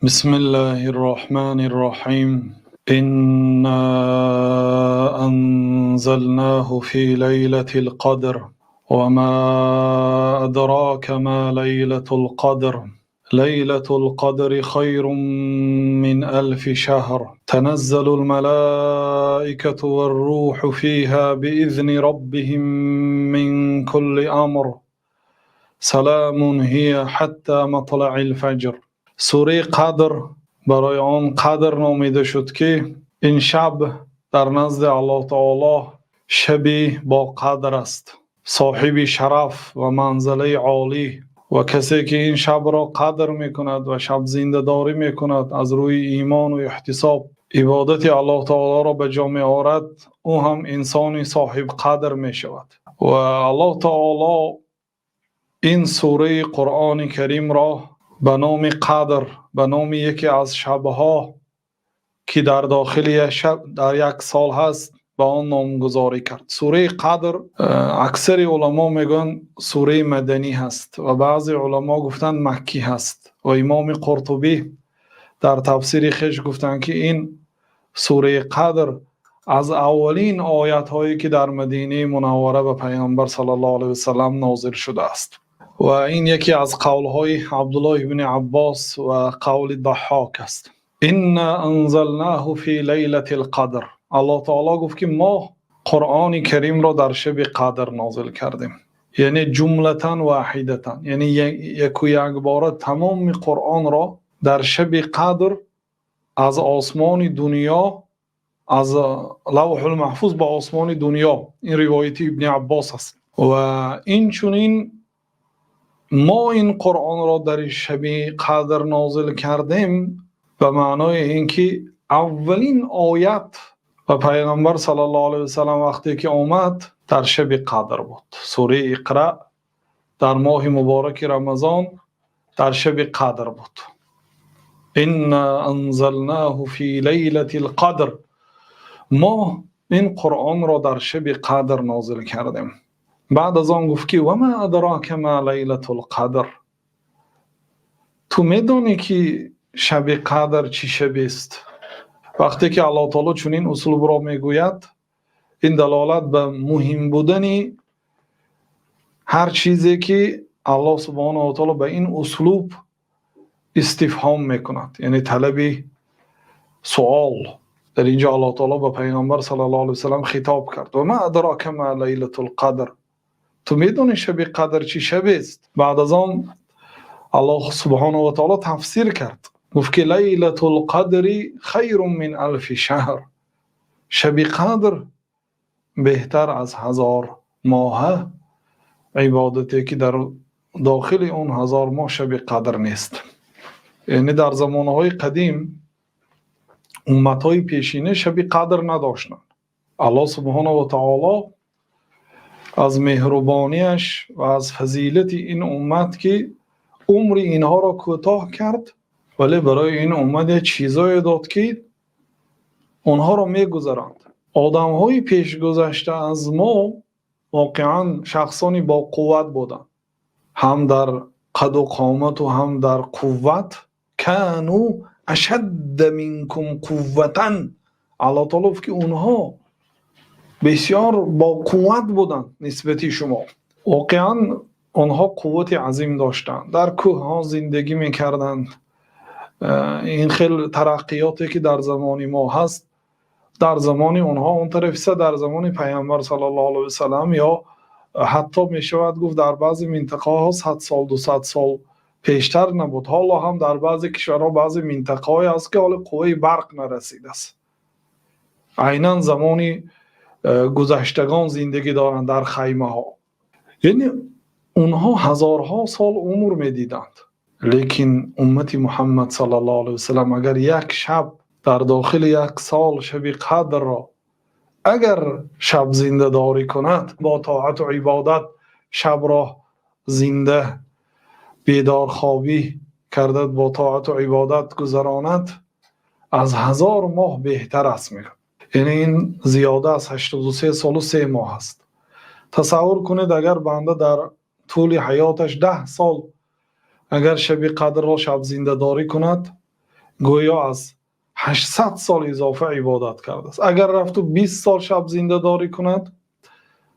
بسم الله الرحمن الرحيم إنا أنزلناه في ليلة القدر وما أدراك ما ليلة القدر ليلة القدر خير من 1000 شهر تنزل الملائكة والروح فيها بإذن ربهم من كل أمر سلام هي حتى مطلع الفجر. سوره قدر برای آن قدر نامیده شد که این شب در نزد الله تعالی شبی با قدر است، صاحب شرف و منزله عالی، و کسی که این شب را قدر میکند و شب زنده داری میکند از روی ایمان و احتساب عبادت الله تعالی را به جا می‌آورد، او هم انسانی صاحب قدر میشود. و الله تعالی این سوره قرآن کریم را به نام قدر، به نام یکی از شبها که در داخل در یک سال هست، به آن نامگذاری کرد. سوره قدر اکثر علما میگن سوره مدنی هست و بعضی علما گفتن مکی هست و امام قرطبی در تفسیر خیش گفتن که این سوره قدر از اولین آیات هایی که در مدینه منوره به پیامبر صلی الله علیه و سلم نازل شده است. و این یکی از قولهای عبدالله ابن عباس و قول ضحاک است. انا انزلناه فی لیلة القدر. الله تعالی گفت که ما قرآن کریم را در شب قدر نازل کردیم، یعنی جملتا واحدتا، یعنی یک و یک باره تمام قرآن را در شب قدر از آسمان دنیا، از لوح المحفوظ به آسمان دنیا. این روایت ابن عباس است. و این چنین ما این قرآن را در شب قدر نازل کردیم به معنای اینکه اولین آیت و پیغمبر صلی الله علیه و سلم وقتی که آمد در شب قدر بود. سوره اقرا در ماه مبارک رمضان در شب قدر بود. انا انزلناه فی لیلة القدر. ما این قرآن را در شب قدر نازل کردیم. بعد از آن گفت که و ما ادراک ما لیلة القدر. تو میدونی که شب قدر چی شب است؟ وقتی که الله تعالی چنین اسلوب را میگوید، این دلالت به مهم بودن هر چیزی که الله سبحانه و تعالی به این اسلوب استفهام میکند، یعنی طلب سوال. در اینجا الله تعالی به پیغمبر صلی الله علیه و سلم خطاب کرد و ما ادراک ما لیلة القدر. تو میدونی شب قدر چی شب است؟ بعد از آن الله سبحانه و تعالی تفسیر کرد، گفت که لیلة القدر خیر من 1000 شهر. شب قدر بهتر از 1000 ماه عبادتی که در داخل اون 1000 ماه شب قدر نیست. یعنی در زمانهای قدیم امتهای پیشینه شب قدر نداشتند. الله سبحانه و تعالی از مهربانیش و از فضیلت این امت که عمر اینها را کوتاه کرد، ولی برای این امت چیزایی داد که اونها را میگذراند. آدم های پیش گذشته از ما واقعا شخصانی با قوت بودند، هم در قد و قامت و هم در قوت. کانو اشد منکم قوتا. الله تعالی که اونها بسیار با قوت بودند نسبت شما. واقعا آنها قوت عظیم داشتند، در کوه ها زندگی میکردند. این خیلی ترقیاتی که در زمان ما هست در زمان اونها اون طرف در زمان پیامبر صلی الله علیه و سلم، یا حتی میشود گفت در بعضی منطقه ها 100 سال 200 سال پیشتر نبود. حالا هم در بعضی کشورها بعضی منطقه های هست که حال قوه برق نرسیده است، عیناً زمانی گذشتگان زندگی دارند در خیمه ها. یعنی اونها هزارها سال عمر میدیدند. لیکن امت محمد صلی الله علیه و سلم اگر یک شب در داخل یک سال شب قدر را اگر شب زنده داری کند، با طاعت و عبادت شب را زنده بیدار خوابی کردد، با طاعت و عبادت گذراند، از 1000 ماه بهتر است. میگه یعنی این زیاده از 83 سال و 3 ماه است. تصور کنید اگر بنده در طول حیاتش 10 سال اگر شب قدر را شب زنده داری کند، گویا از 800 سال اضافه عبادت کرده است. اگر رفت و 20 سال شب زنده داری کند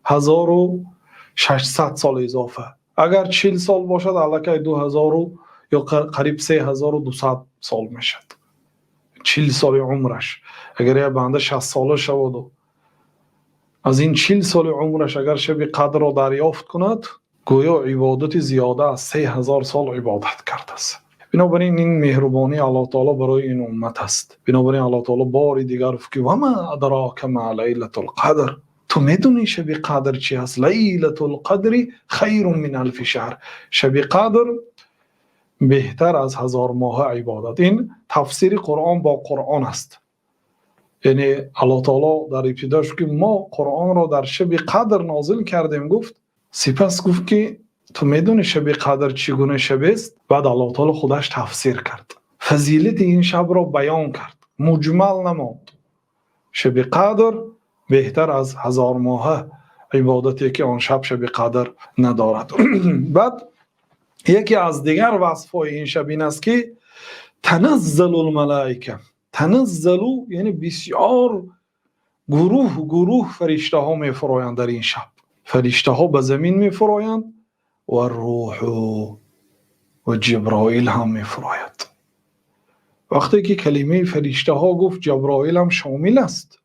1600 سال اضافه، اگر 40 سال باشد الکی 2000 یا قریب 3200 سال میشد. 40 سال عمرش اگر یه بنده 60 ساله شود و از این 40 سال عمرش اگر شب قدر را دریافت کند گویا عبادت زیاده از 3000 سال عبادت کرده است. بنابراین این مهربانی الله تعالی برای این امت است. بنابراین الله تعالی بار دیگر گفت که و ما ادراک ما لیلة القدر، تو میدونی شب قدر چی است؟ لیلة القدر خیر من الف شهر، شب قدر بهتر از 1000 ماه عبادت. این تفسیر قرآن با قرآن است. یعنی الله تعالی در ابتداش که ما قرآن را در شب قدر نازل کردیم گفت، سپس گفت که تو میدونی شب قدر چگونه شب است؟ بعد الله تعالی خودش تفسیر کرد، فضیلت این شب را بیان کرد، مجمل نماند. شب قدر بهتر از 1000 ماه عبادتی که آن شب قدر ندارد. بعد یکی از دیگر وصفهای این شب این است که تنزل الملائکه، تنزلو یعنی بسیار گروه فرشته ها می فرایند در این شب. فرشته ها به زمین می فرایند و روح و جبرائیل هم می فراید. وقتی که کلمه فرشته ها گفت جبرائیل هم شامل است،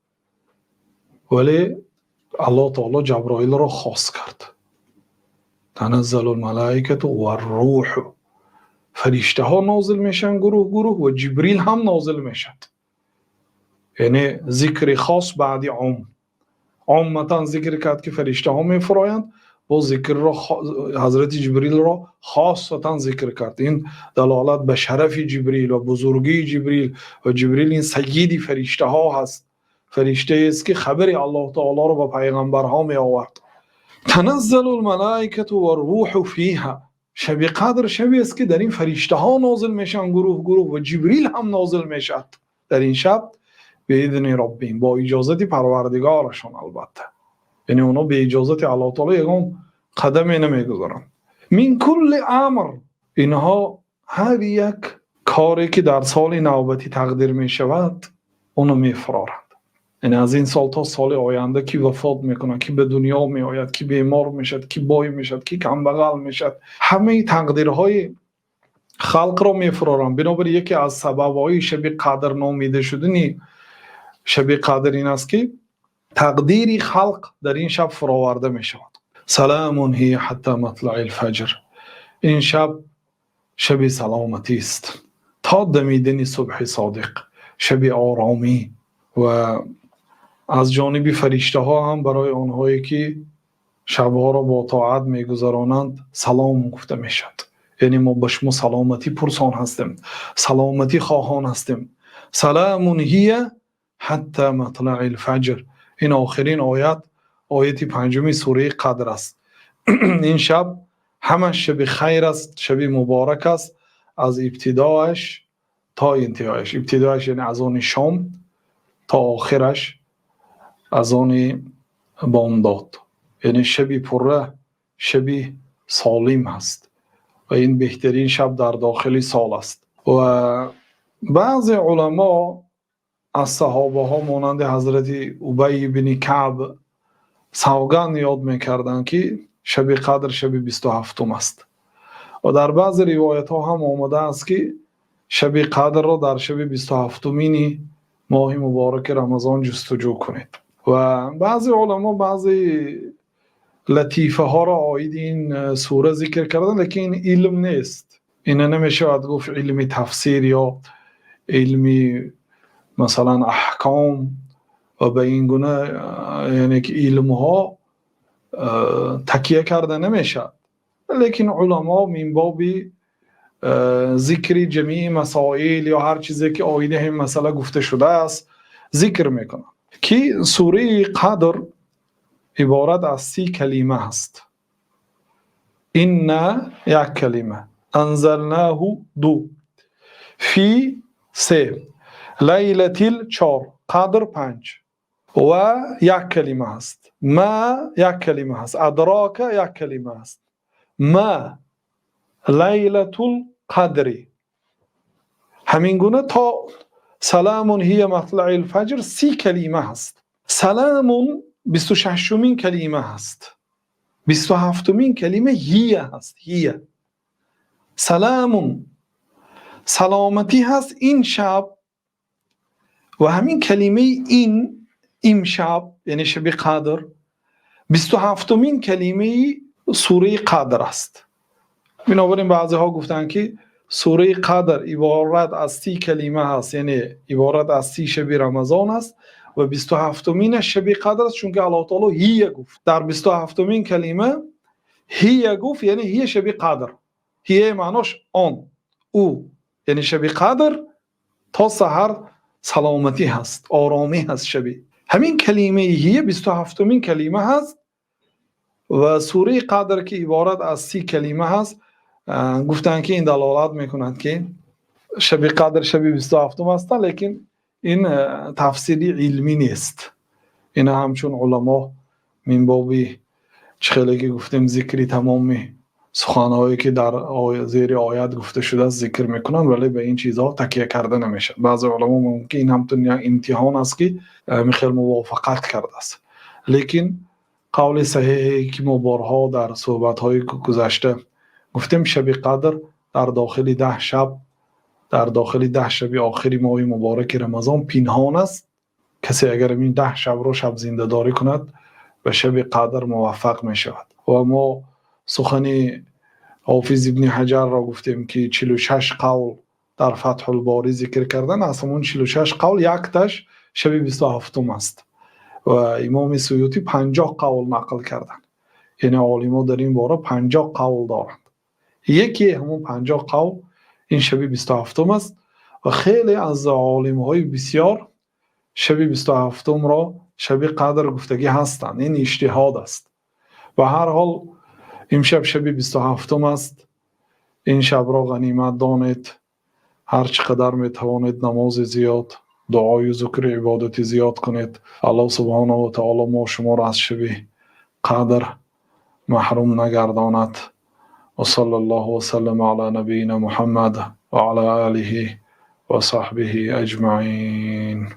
ولی الله تعالی جبرائیل را خاص کرد. تنزل الملائکه و الروح، فرشته ها نازل میشن گروه و جبریل هم نازل میشد. یعنی ذکر خاص بعد عامتا ذکر کرد که فرشته ها میفرایند و ذکر را حضرت جبریل را خاصتا ذکر کرد. این دلالت به شرف جبریل و بزرگی جبریل و جبریل این سیدی فرشته ها هست، فرشته است که خبر الله تعالی را به پیغمبرها می آورد. تنزل الملائکه و الروح فیها، شب قدر شبی است که در این فرشته ها نازل میشن گروه و جبریل هم نازل میشد در این شب به اذن ربهم، با اجازت پروردگارشان. البته یعنی اونا به اجازت الله تعالی یگان قدمی نمیگذارن. من کل امر، اینها هر یک کاری که در سال نوبتی تقدیر می شود اونو میفرارند. یعنی از این سال تا سال آینده کی وفات میکنه، کی به دنیا می آید، کی بیمار میشد، کی بای میشد، کی کمبغل میشد، همه تقدیرهای خلق را میفرارند. بنابراین یکی از سببهای شب قدر نامیده شدنی شب قدر این است که تقدیر خلق در این شب فراورده می شود. سلام هی حتی مطلع الفجر، این شب سلامتی است تا دمیدن صبح صادق، شب آرامی و از جانب فرشته ها هم برای آنهایی که شبها را با طاعت می گذرانند سلام گفته می شود. یعنی ما به شما سلامتی پرسان هستیم، سلامتی خواهان هستیم. سلام هی حتی مطلع الفجر، این آخرین آیت 5 سوره قدر است. این شب همه شب خیر است، شب مبارک است، از ابتدایش تا انتهایش. ابتدایش یعنی از آن شام تا آخرش از آن بامداد، یعنی شب پره، شب سالم است و این بهترین شب در داخل سال است. و بعض علما از صحابه ها مانند حضرت ابی بن کعب سوگند یاد میکردند که شب قدر شب 27 است و در بعض روایت ها هم آمده است که شب قدر را در شب 27 ماه مبارک رمضان جستجو کنید. و بعضی علما بعضی لطیفه ها را عاید این سوره ذکر کردن، لیکن این علم نیست. این نمیشه گفت علم تفسیر یا علمی مثلا احکام و به این گونه، یعنی که علم ها تکیه کرده نمیشه، لیکن علما من باب ذکر جمیع مسائل یا هر چیزی که آیده هم مسئله گفته شده است ذکر میکنن که سوره قدر عبارت از 30 کلمه است. این یک کلمه، انزلناه 2، فی 3، لیلة 4، قدر 5 و یک کلمه است. ما یک کلمه است، ادراک یک کلمه است. ما لیلة القدر همین گونه تا سلام هی مطلع الفجر 30 کلمه هست. سلام 26مین کلمه هست. 27مین کلمه هی هست. هی سلام سلامتی هست این شب. و همین کلمه این امشب یعنی شب قدر 27مین کلمه سوره قدر است. بنابراین بعضی ها گفتن که سوره قدر عبارت از 30 کلمه هست، یعنی عبارت از 30 شب رمضان است و 27مین شب قدر است، چون که الله تعالی هی گفت در 27مین کلمه هی گفت، یعنی هی شب قدر. هی معناش آن، او، یعنی شب قدر تا سحر سلامتی هست، آرامی هست شبی. همین کلمه هی 27مین کلمه هست و سوره قدر که عبارت از 30 کلمه هست. گفتن که این دلالت میکند که شب قدر شب 27 است، لیکن این تفسیری علمی نیست. این همچون علما من بابی چخیلی که گفتیم ذکری تمامی سخنهایی که در زیر آیت گفته شده است ذکر میکنن، ولی به این چیزها تکیه کرده نمیشه. بعضی علما ممکن این همتون امتحان است که میخیل موافقت کرده است، لیکن قول صحیحی که ما بارها در صحبت‌های گذشته گفتیم شب قدر در داخل 10 شب، در داخل 10 شب آخری ماه مبارک رمضان پنهان است. کسی اگر این 10 شب رو شب زنده داری کند به شب قدر موفق می شود. و ما سخن حافظ ابن حجر را گفتیم که 46 قول در فتح الباری ذکر کردن، از همون 46 قول یک تاش شب 27 است و امام سیوطی 50 قول نقل کردن. یعنی عالمان در این باره 50 قول دارند. یکی همون 50 قول این شب 27 است و خیلی از عالم‌های بسیار شب 27 را شب قدر گفتگی هستند. این اجتهاد است. و هر حال امشب شب 27 است. این شب را غنیمت دانید. هر چقدر میتوانید نماز زیاد، دعای و ذکر عبادت زیاد کنید. الله سبحانه و تعالی ما شما را از شب قدر محروم نگرداند. و صلی الله و سلم علی نبینا محمد و علی آله و صحبه اجمعین.